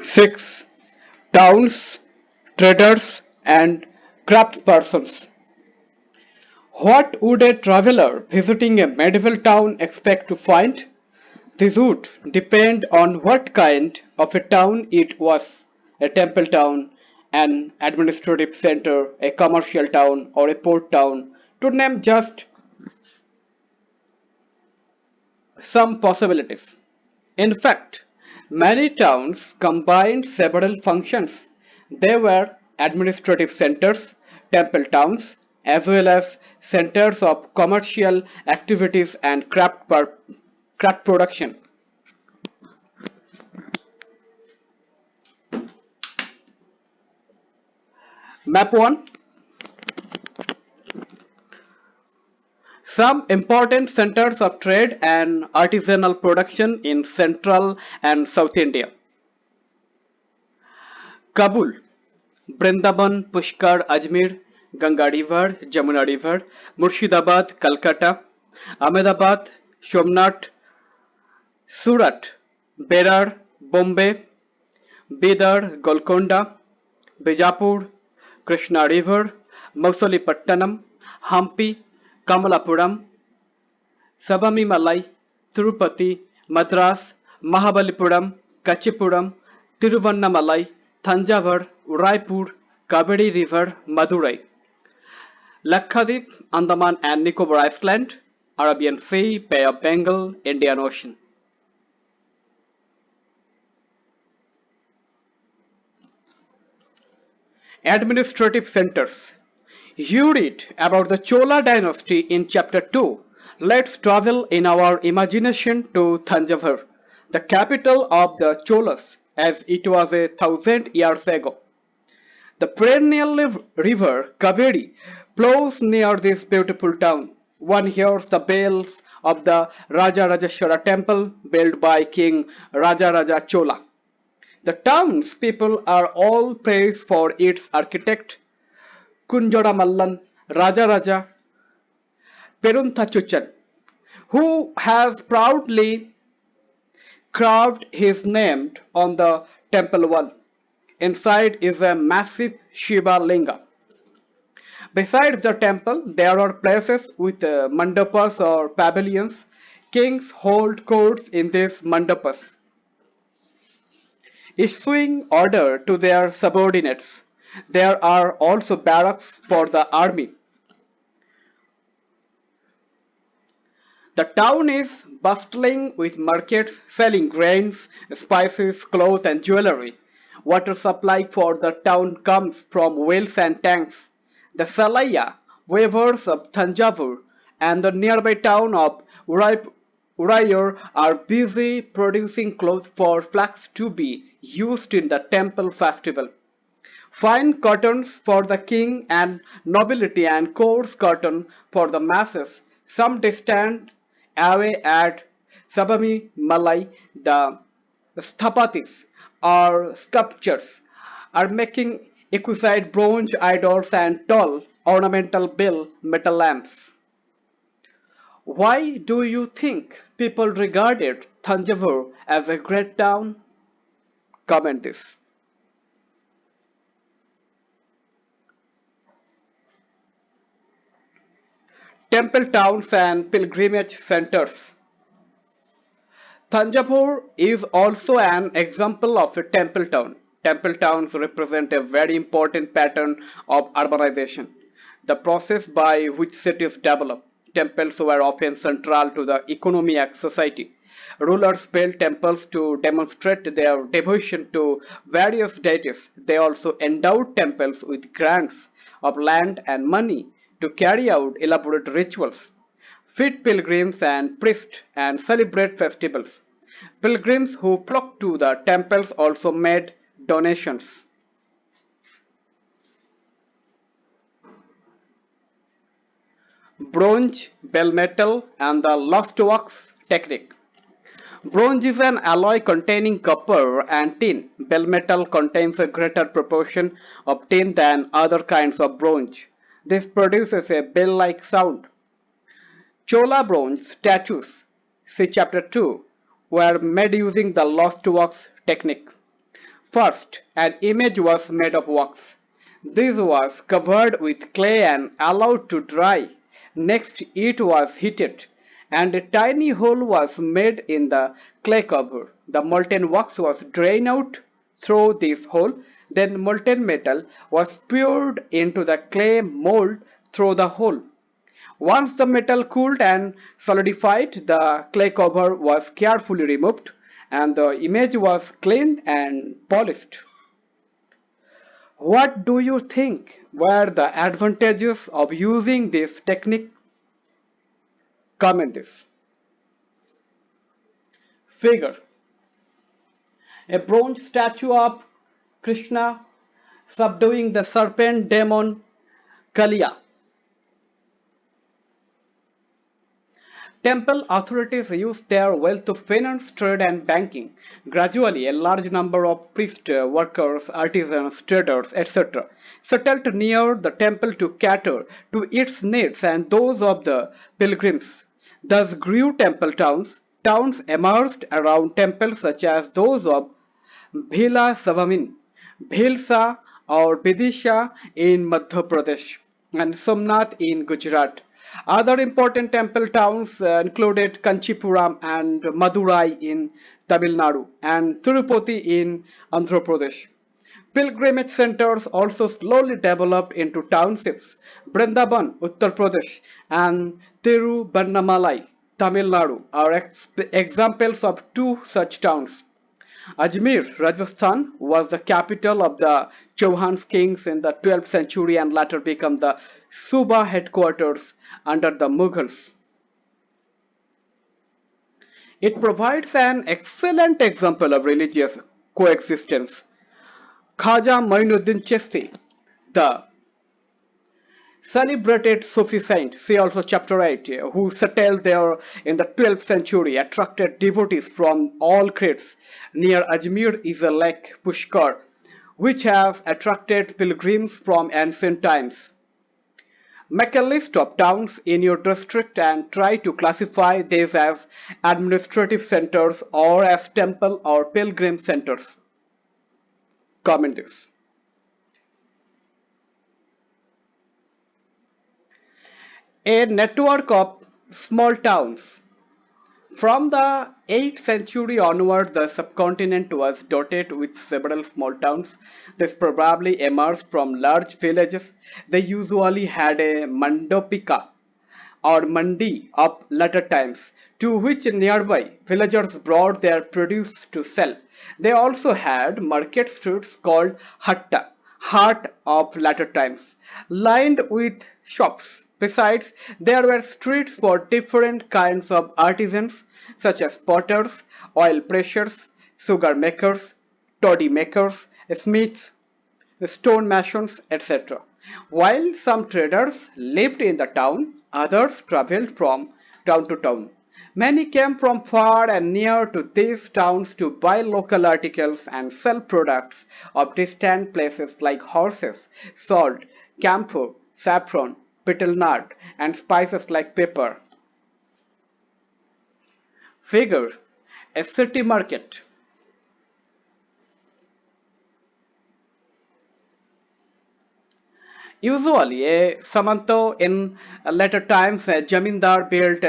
6. Towns, traders, and craftspersons. What would a traveler visiting a medieval town expect to find? This would depend on what kind of a town it was: a temple town, an administrative center, a commercial town, or a port town, to name just some possibilities. In fact, many towns combined several functions. They were administrative centers, temple towns, as well as centers of commercial activities and craft production. Map 1. Some important centers of trade and artisanal production in central and South India. Kabul, Brindaban, Pushkar, Ajmer, Ganga River, Jamuna River, Murshidabad, Calcutta, Ahmedabad, Somnath, Surat, Berar, Bombay, Bidar, Golconda, Bijapur, Krishna River, Mausalipattanam, Hampi, Kamalapuram, Sabamimalai, Tirupati, Madras, Mahabalipuram, Kachipuram, Tiruvannamalai, Thanjavur, Udaipur, Kaveri River, Madurai. Lakshadweep, Andaman and Nicobar Island, Arabian Sea, Bay of Bengal, Indian Ocean. Administrative centers. You read about the Chola dynasty in chapter 2. Let's travel in our imagination to Thanjavur, the capital of the Cholas, as it was 1,000 years ago. The perennial river Kaveri flows near this beautiful town. One hears the bells of the Rajarajeshwara temple built by King Rajaraja Chola. The townspeople are all praised for its architect Kunjaramallan Rajaraja Peruntachuchan, who has proudly carved his name on the temple wall. Inside is a massive Shiva Linga. Besides the temple, there are places with mandapas or pavilions. Kings hold courts in these mandapas, issuing order to their subordinates. There are also barracks for the army. The town is bustling with markets selling grains, spices, clothes, and jewelry. Water supply for the town comes from wells and tanks. The Salaya weavers of Thanjavur and the nearby town of Urayur are busy producing clothes for flax to be used in the temple festival. Fine cottons for the king and nobility and coarse cotton for the masses. Some distance away at Sabami Malai, the sthapatis or sculptures are making exquisite bronze idols and tall ornamental bell metal lamps. Why do you think people regarded Thanjavur as a great town? Comment this. Temple towns and pilgrimage centers. Thanjavur is also an example of a temple town. Temple towns represent a very important pattern of urbanization, the process by which cities develop. Temples were often central to the economy and society. Rulers built temples to demonstrate their devotion to various deities. They also endowed temples with grants of land and money to carry out elaborate rituals, feed pilgrims and priests, and celebrate festivals. Pilgrims who flocked to the temples also made donations. Bronze, bell metal, and the lost wax technique. Bronze is an alloy containing copper and tin. Bell metal contains a greater proportion of tin than other kinds of bronze. This produces a bell-like sound. Chola bronze statues, see chapter 2, were made using the lost wax technique. First, an image was made of wax. This was covered with clay and allowed to dry. Next, it was heated, and a tiny hole was made in the clay cover. The molten wax was drained out through this hole. Then molten metal was poured into the clay mold through the hole. Once the metal cooled and solidified, the clay cover was carefully removed and the image was cleaned and polished. What do you think were the advantages of using this technique? Comment this. Figure. A bronze statue of Krishna subduing the serpent demon Kaliya. Temple authorities used their wealth to finance trade and banking. Gradually, a large number of priests, workers, artisans, traders, etc., settled near the temple to cater to its needs and those of the pilgrims. Thus grew temple towns. Towns emerged around temples such as those of Bhila Savamin, Bhilsa or Vidisha in Madhya Pradesh, and Somnath in Gujarat. Other important temple towns included Kanchipuram and Madurai in Tamil Nadu and Tirupati in Andhra Pradesh. Pilgrimage centers also slowly developed into townships. Brindaban, Uttar Pradesh, and Tiruvannamalai, Tamil Nadu, are examples of two such towns. Ajmer, Rajasthan, was the capital of the Chauhan kings in the 12th century and later became the Suba headquarters under the Mughals. It provides an excellent example of religious coexistence. Khaja Mainuddin Chishti, the celebrated Sufi saint, see also chapter 8, who settled there in the 12th century, attracted devotees from all creeds. Near Ajmer is a lake Pushkar, which has attracted pilgrims from ancient times. Make a list of towns in your district and try to classify these as administrative centers or as temple or pilgrim centers. Comment this. A network of small towns. From the 8th century onward, the subcontinent was dotted with several small towns. This probably emerged from large villages. They usually had a mandopika or mandi of later times, to which nearby villagers brought their produce to sell. They also had market streets called hatta, heart of later times, lined with shops. Besides, there were streets for different kinds of artisans, such as potters, oil pressers, sugar makers, toddy makers, smiths, stonemasons, etc. While some traders lived in the town, others traveled from town to town. Many came from far and near to these towns to buy local articles and sell products of distant places like horses, salt, camphor, saffron, betel nut, and spices like pepper. Figure a city market. Usually, a Samanto in later times, a Jamindar built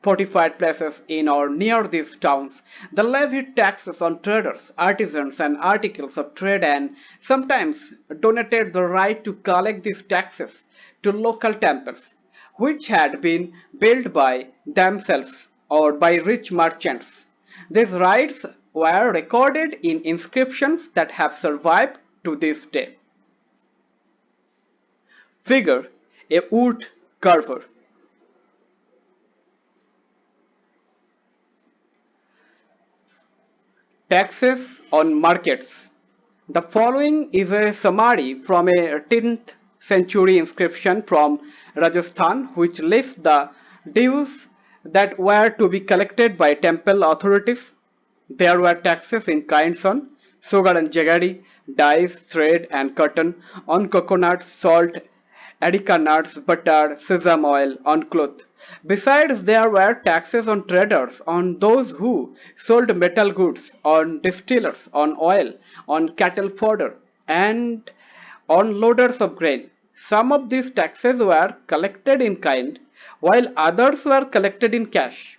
fortified places in or near these towns. They levied taxes on traders, artisans, and articles of trade, and sometimes donated the right to collect these taxes to local temples, which had been built by themselves or by rich merchants. These rights were recorded in inscriptions that have survived to this day. Figure a wood carver. Taxes on markets. The following is a summary from a 10th century inscription from Rajasthan which lists the dues that were to be collected by temple authorities. There were taxes in kinds on sugar and jaggery, dyes, thread and cotton, on coconut, salt, areca nuts, butter, sesame oil, on cloth. Besides, there were taxes on traders, on those who sold metal goods, on distillers, on oil, on cattle fodder, and on loaders of grain. Some of these taxes were collected in kind, while others were collected in cash.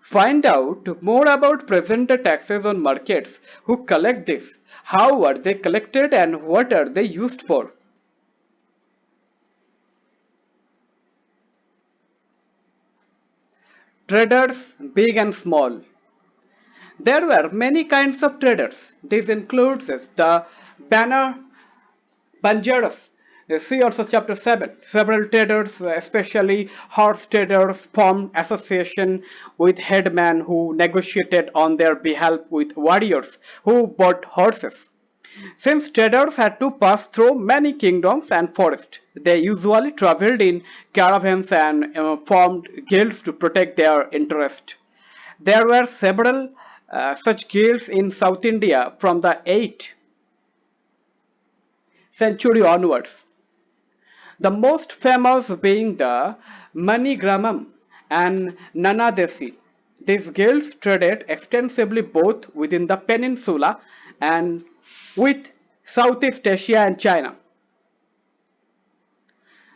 Find out more about present day taxes on markets. Who collect this? How are they collected and what are they used for? Traders, big and small. There were many kinds of traders. This includes the banner Banjaras. See also chapter 7. Several traders, especially horse traders, formed association with headmen who negotiated on their behalf with warriors who bought horses. Since traders had to pass through many kingdoms and forests, they usually traveled in caravans and formed guilds to protect their interest. There were several such guilds in South India from the 8th century onwards. The most famous being the Manigramam and Nanadesi. These guilds traded extensively both within the peninsula and with Southeast Asia and China.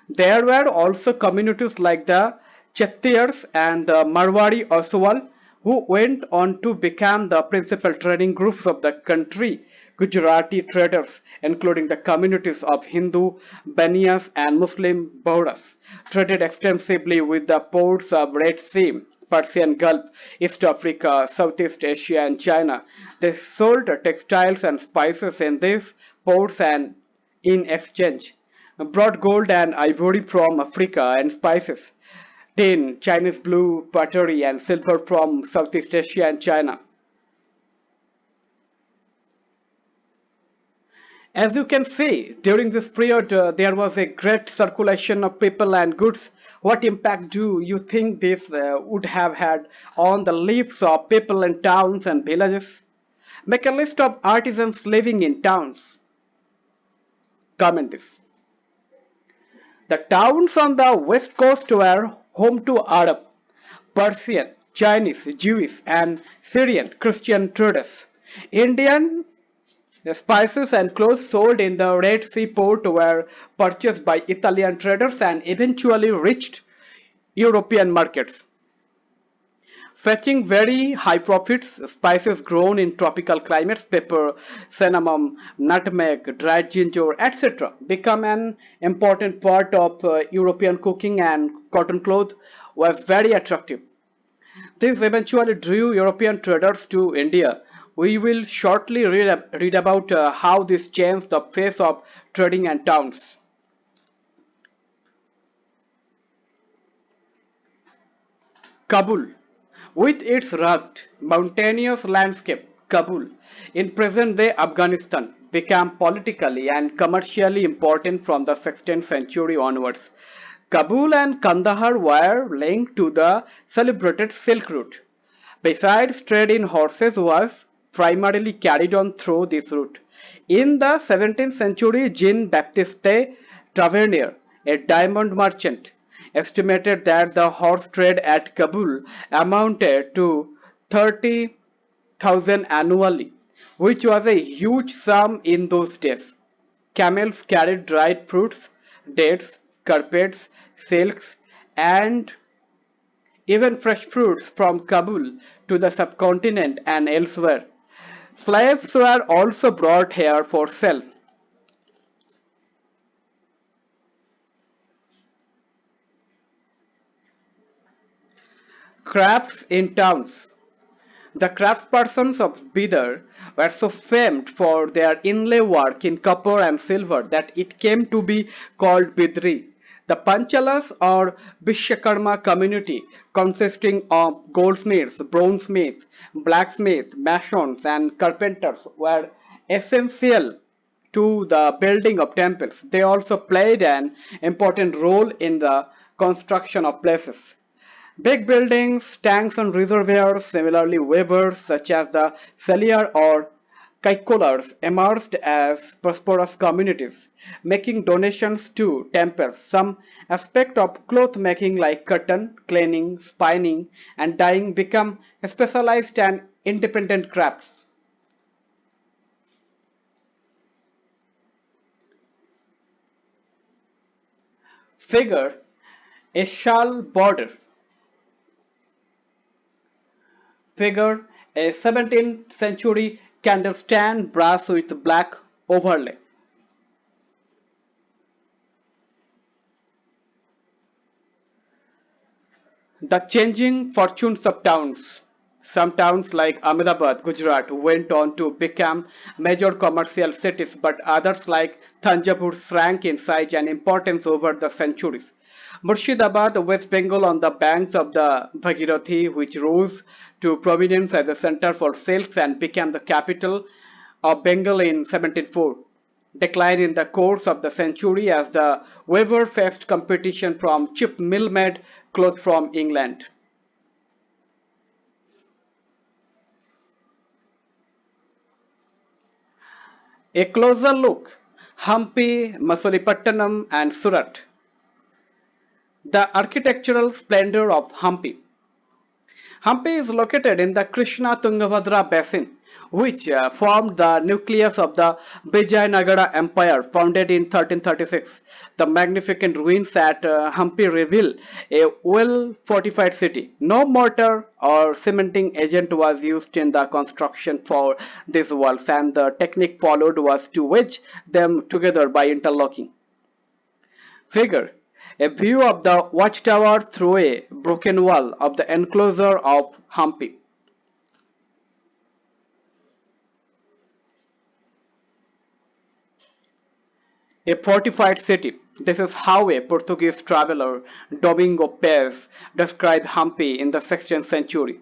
There were also communities like the Chettiars and the Marwari Oswal who went on to become the principal trading groups of the country. Gujarati traders, including the communities of Hindu Baniyas and Muslim Bohras, traded extensively with the ports of Red Sea, Persian Gulf, East Africa, Southeast Asia, and China. They sold textiles and spices in these ports and in exchange brought gold and ivory from Africa and spices, tin, Chinese blue pottery, and silver from Southeast Asia and China. As you can see, during this period, there was a great circulation of people and goods. What impact do you think this would have had on the lives of people in towns and villages? Make a list of artisans living in towns. Comment this. The towns on the west coast were home to Arab, Persian, Chinese, Jewish, and Syrian Christian traders. Indian spices and clothes sold in the Red Sea port were purchased by Italian traders and eventually reached European markets, fetching very high profits. Spices grown in tropical climates, pepper, cinnamon, nutmeg, dried ginger, etc., become an important part of European cooking, and cotton cloth was very attractive. This eventually drew European traders to India. We will shortly read about how this changed the face of trading and towns. Kabul, with its rugged, mountainous landscape, Kabul, in present-day Afghanistan, became politically and commercially important from the 16th century onwards. Kabul and Kandahar were linked to the celebrated Silk Route. Besides, trade in horses was primarily carried on through this route. In the 17th century, Jean-Baptiste Tavernier, a diamond merchant, estimated that the horse trade at Kabul amounted to 30,000 annually, which was a huge sum in those days. Camels carried dried fruits, dates, carpets, silks, and even fresh fruits from Kabul to the subcontinent and elsewhere. Slaves were also brought here for sale. Crafts in towns. The craftspersons of Bidar were so famed for their inlay work in copper and silver that it came to be called Bidri. The Panchalas or Vishwakarma community, consisting of goldsmiths, bronzesmiths, blacksmiths, masons, and carpenters, were essential to the building of temples. They also played an important role in the construction of places. Big buildings, tanks and reservoirs, similarly weavers such as the Salier or Kaikolars emerged as prosperous communities, making donations to temples. Some aspect of cloth making like cotton, cleaning, spinning, and dyeing become specialized and independent crafts. Figure a shawl border. Figure a 17th century candlestand brass with black overlay. The changing fortunes of towns. Some towns like Ahmedabad, Gujarat went on to become major commercial cities, but others like Thanjavur shrank in size and importance over the centuries. Murshidabad, West Bengal, on the banks of the Bhagirathi, which rose to prominence as a center for silks and became the capital of Bengal in 1704, declined in the course of the century as the weaver faced competition from cheap mill-made clothes from England. A closer look: Hampi, Masulipattanam, and Surat. The architectural splendor of Hampi. Hampi is located in the Krishna Tungabhadra basin, which formed the nucleus of the Vijayanagara Empire, founded in 1336. The magnificent ruins at Hampi reveal a well fortified city. No mortar or cementing agent was used in the construction for these walls, and the technique followed was to wedge them together by interlocking. Figure a view of the watchtower through a broken wall of the enclosure of Hampi. A fortified city. This is how a Portuguese traveler, Domingo Pes, described Hampi in the 16th century.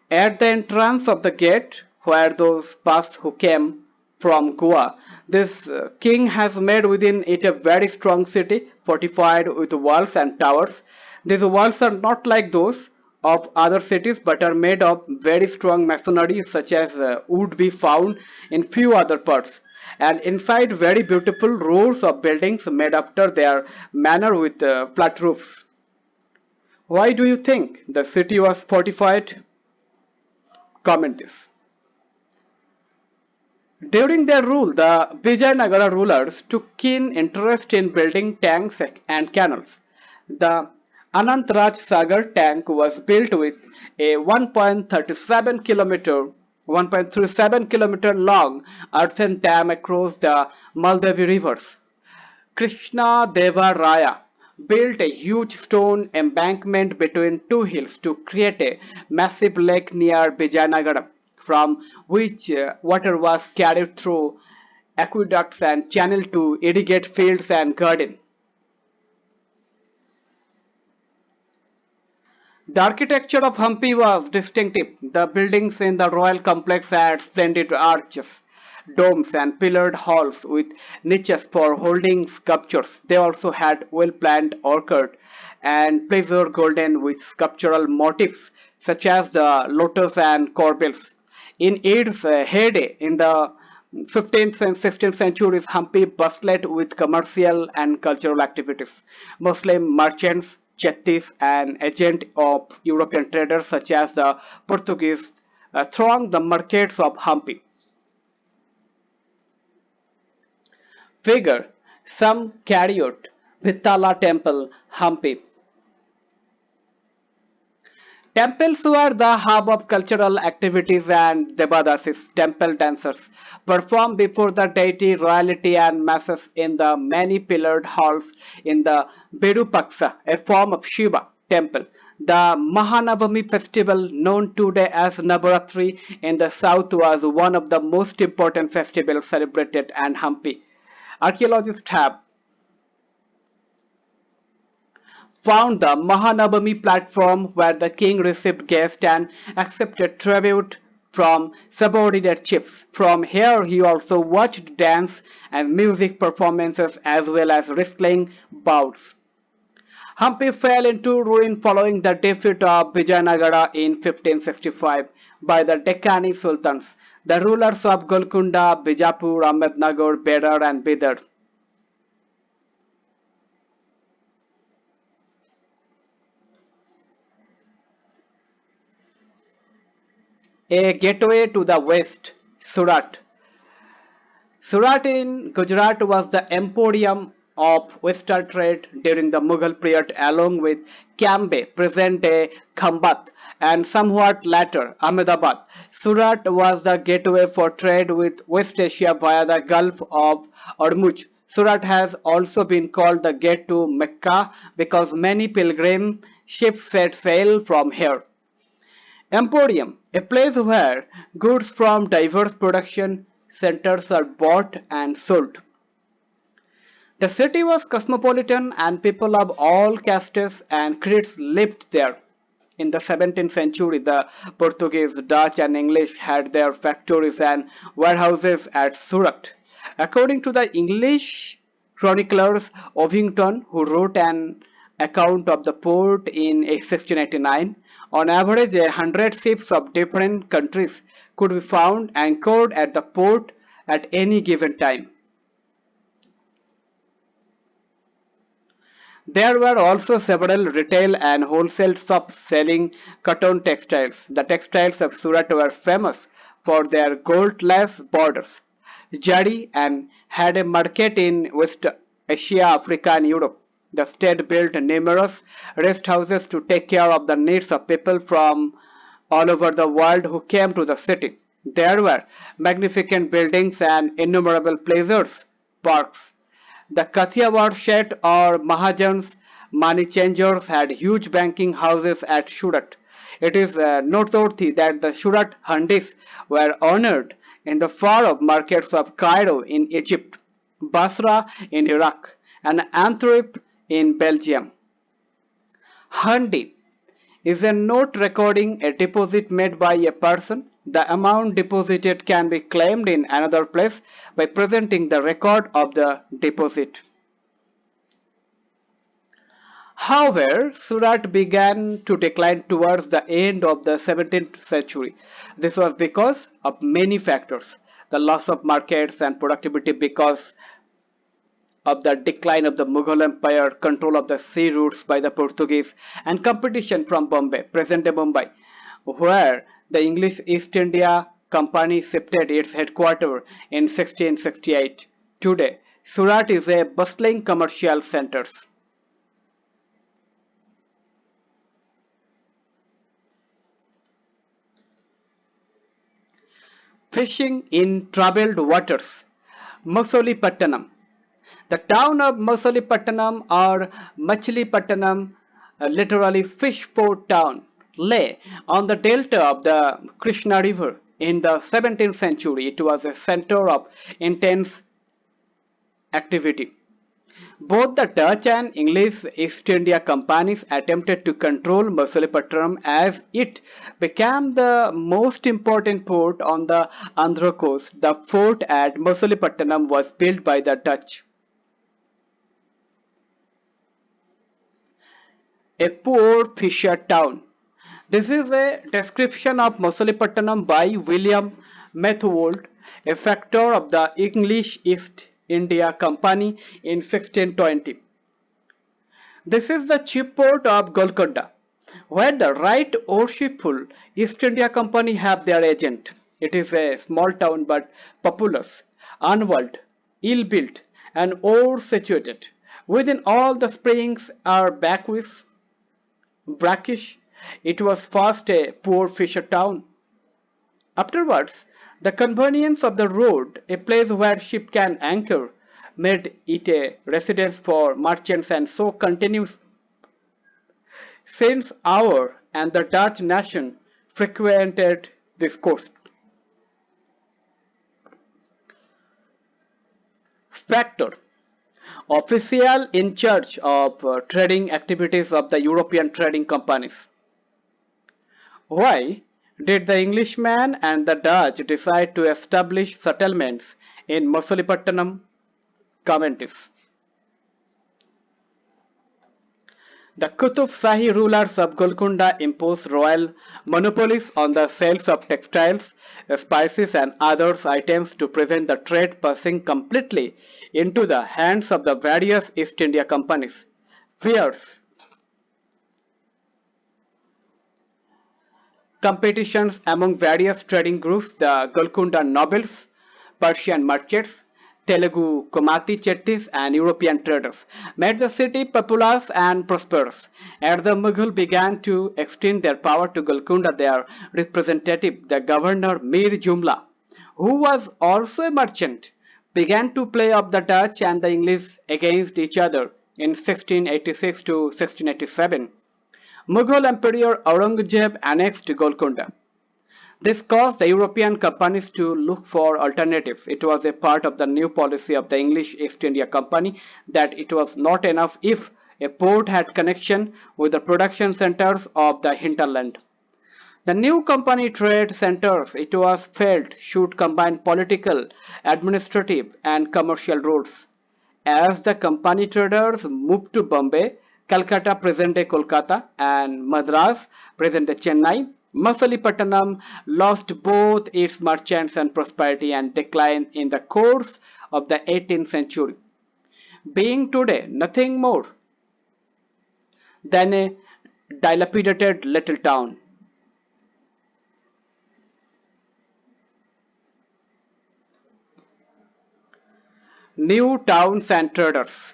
At the entrance of the gate, where those passed who came from Goa, this king has made within it a very strong city, fortified with walls and towers. These walls are not like those of other cities, but are made of very strong masonry, such as would be found in few other parts. And inside, very beautiful rows of buildings made after their manner with flat roofs. Why do you think the city was fortified? Comment this. During their rule, the Vijayanagara rulers took keen interest in building tanks and canals. The Anantraj Sagar tank was built with a 1.37 kilometer long earthen dam across the Maldevi rivers. Krishna Deva Raya built a huge stone embankment between two hills to create a massive lake near Vijayanagara, from which water was carried through aqueducts and channeled to irrigate fields and gardens. The architecture of Hampi was distinctive. The buildings in the royal complex had splendid arches, domes, and pillared halls with niches for holding sculptures. They also had well-planned orchard and pleasure garden with sculptural motifs such as the lotus and corbels. In its heyday in the 15th and 16th centuries, Hampi bustled with commercial and cultural activities. Muslim merchants, chettis, and agents of European traders such as the Portuguese thronged the markets of Hampi. Figure some Chariot, Vitala Temple, Hampi. Temples were the hub of cultural activities, and Devadasis, temple dancers, performed before the deity royalty and masses in the many pillared halls in the Birupaksa, a form of Shiva temple. The Mahanavami festival, known today as Navaratri in the south, was one of the most important festivals celebrated in Hampi. Archaeologists have found the Mahanabami platform where the king received guests and accepted tribute from subordinate chiefs. From here, he also watched dance and music performances as well as wrestling bouts. Hampi fell into ruin following the defeat of Vijayanagara in 1565 by the Deccani sultans. The rulers of Golconda, Bijapur, Ahmednagar, Berar and Bidar. A gateway to the west, Surat. Surat in Gujarat was the emporium of western trade during the Mughal period along with Cambay, present-day Khambat, and somewhat later Ahmedabad. Surat was the gateway for trade with West Asia via the Gulf of Ormuz. Surat has also been called the gate to Mecca because many pilgrim ships set sail from here. Emporium, a place where goods from diverse production centers are bought and sold. The city was cosmopolitan and people of all castes and creeds lived there. In the 17th century, the Portuguese, Dutch, and English had their factories and warehouses at Surat. According to the English chroniclers Ovington, who wrote an account of the port in 1689, on average 100 ships of different countries could be found anchored at the port at any given time. There were also several retail and wholesale shops selling cotton textiles. The textiles of Surat were famous for their gold-lace borders, jari, and had a market in West Asia, Africa, and Europe. The state built numerous rest houses to take care of the needs of people from all over the world who came to the city. There were magnificent buildings and innumerable pleasures, parks. The Kathiawar Shet or Mahajans money changers had huge banking houses at Surat. It is noteworthy that the Surat Handis were honored in the far-off markets of Cairo in Egypt, Basra in Iraq, and Antwerp in Belgium. Handi is a note recording a deposit made by a person. The amount deposited can be claimed in another place by presenting the record of the deposit. However, Surat began to decline towards the end of the 17th century. This was because of many factors: the loss of markets and productivity because of the decline of the Mughal Empire, control of the sea routes by the Portuguese, and competition from Bombay, present-day Mumbai, where the English East India Company shifted its headquarters in 1668. Today, Surat is a bustling commercial center. Fishing in troubled waters. Machilipatnam. The town of Machilipatnam or Machilipatnam, literally fish port town, lay on the delta of the Krishna River. In the 17th century, it was a center of intense activity. Both the Dutch and English East India Companies attempted to control Machilipatnam as it became the most important port on the Andhra coast. The fort at Machilipatnam was built by the Dutch. A poor fisher town. This is a description of Machilipatnam by William Methwold, a factor of the English East India Company in 1620. This is the chief port of Golconda, where the right worshipful East India Company have their agent. It is a small town but populous, unwalled, ill-built, and over-situated. Within all the springs are backwoods, brackish. It was first a poor fisher town. Afterwards, the convenience of the road, a place where ship can anchor, made it a residence for merchants and so continues since our and the Dutch nation frequented this coast. Factor. Official in charge of trading activities of the European trading companies. Why did the Englishman and the Dutch decide to establish settlements in Machilipatnam? Commentaries. The Qutub Shahi rulers of Golconda imposed royal monopolies on the sales of textiles, spices, and other items to prevent the trade passing completely into the hands of the various East India companies. Fierce competitions among various trading groups, the Golconda nobles, Persian merchants, Telugu Komati Chettis, and European traders, made the city populous and prosperous. As the Mughal began to extend their power to Golconda, their representative, the governor Mir Jumla, who was also a merchant, began to play up the Dutch and the English against each other in 1686 to 1687. Mughal Emperor Aurangzeb annexed Golconda. This caused the European companies to look for alternatives. It was a part of the new policy of the English East India Company that it was not enough if a port had connection with the production centers of the hinterland. The new company trade centers, it was felt, should combine political, administrative, and commercial routes. As the company traders moved to Bombay, Calcutta, present-day Kolkata, and Madras, present-day Chennai, Masalipatnam lost both its merchants and prosperity and declined in the course of the 18th century, being today nothing more than a dilapidated little town. New towns and traders.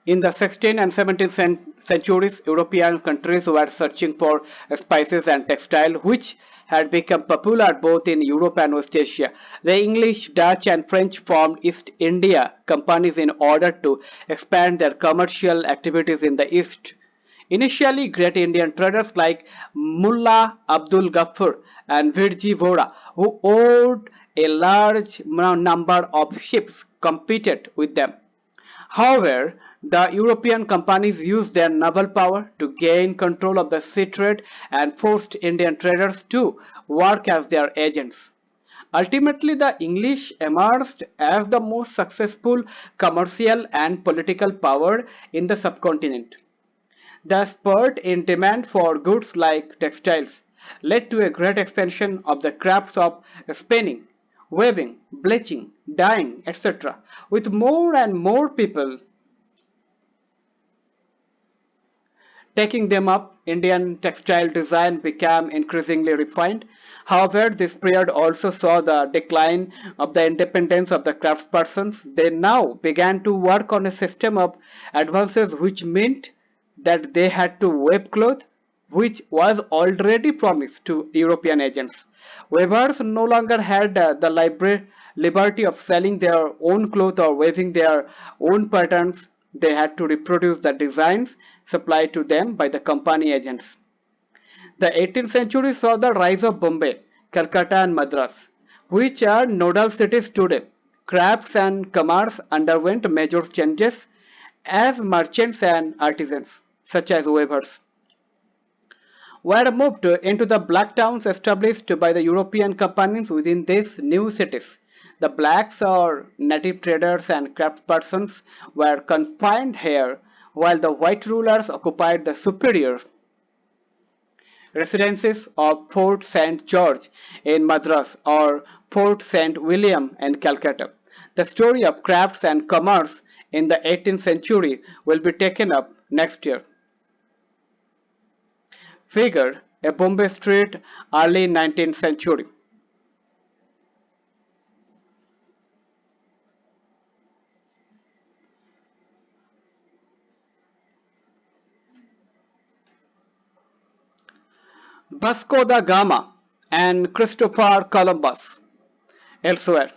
In the 16th and 17th centuries, European countries were searching for spices and textile, which had become popular both in Europe and West Asia. The English, Dutch, and French formed East India companies in order to expand their commercial activities in the East. Initially, great Indian traders like Mullah Abdul Ghaffar and Virji Vohra, who owned a large number of ships, competed with them. However, the European companies used their naval power to gain control of the sea trade and forced Indian traders to work as their agents. Ultimately, the English emerged as the most successful commercial and political power in the subcontinent. The spurt in demand for goods like textiles led to a great expansion of the crafts of spinning, weaving, bleaching, dyeing, etc., with more and more people taking them up. Indian textile design became increasingly refined. However, this period also saw the decline of the independence of the craftspersons. They now began to work on a system of advances which meant that they had to weave cloth which was already promised to European agents. Weavers no longer had the liberty of selling their own cloth or weaving their own patterns. They had to reproduce the designs supplied to them by the company agents. The 18th century saw the rise of Bombay, Calcutta, and Madras, which are nodal cities today. Crafts and commerce underwent major changes as merchants and artisans, such as weavers, were moved into the black towns established by the European companies within these new cities. The blacks or native traders and craftspersons were confined here, while the white rulers occupied the superior residences of Fort St. George in Madras or Fort St. William in Calcutta. The story of crafts and commerce in the 18th century will be taken up next year. Figure a Bombay street, early 19th century. Vasco da Gama and Christopher Columbus. Elsewhere,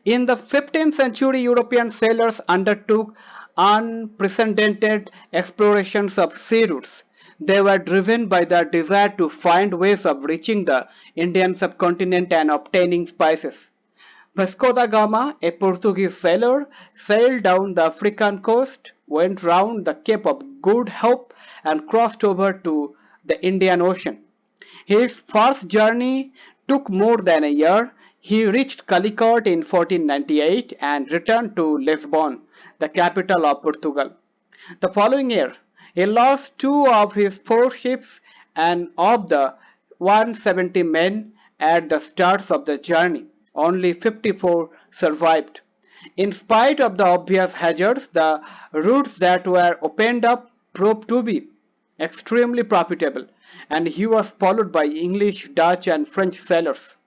in the 15th century, European sailors undertook unprecedented explorations of sea routes. They were driven by the desire to find ways of reaching the Indian subcontinent and obtaining spices. Vasco da Gama, a Portuguese sailor, sailed down the African coast, went round the Cape of Good Hope, and crossed over to the Indian Ocean. His first journey took more than a year. He reached Calicut in 1498 and returned to Lisbon, the capital of Portugal. The following year, He lost two of his four ships and of the 170 men at the start of the journey, only 54 survived. In spite of the obvious hazards, the routes that were opened up proved to be extremely profitable, and he was followed by English, Dutch, and French sailors.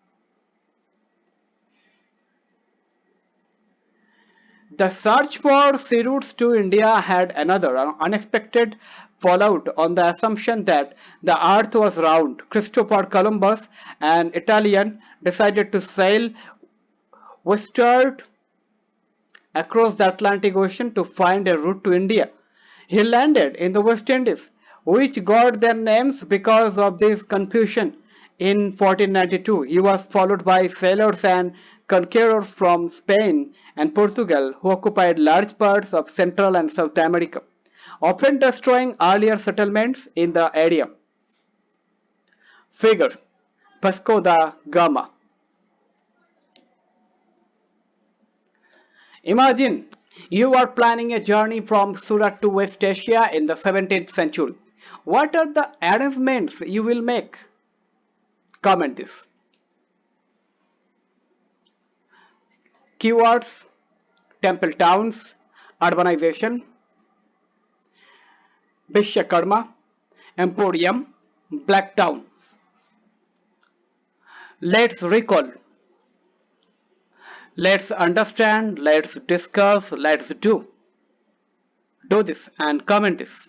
The search for sea routes to India had another unexpected fallout on the assumption that the earth was round. Christopher Columbus, an Italian, decided to sail westward across the Atlantic Ocean to find a route to India. He landed in the West Indies, which got their names because of this confusion. In 1492, he was followed by sailors and conquerors from Spain and Portugal who occupied large parts of Central and South America, often destroying earlier settlements in the area. Figure Vasco da Gama. Imagine you are planning a journey from Surat to West Asia in the 17th century. What are the arrangements you will make? Comment this. Keywords: temple towns, urbanization, Vishwakarma, Emporium, Black Town. Let's recall. Let's understand, let's discuss, let's do. Do this and comment this.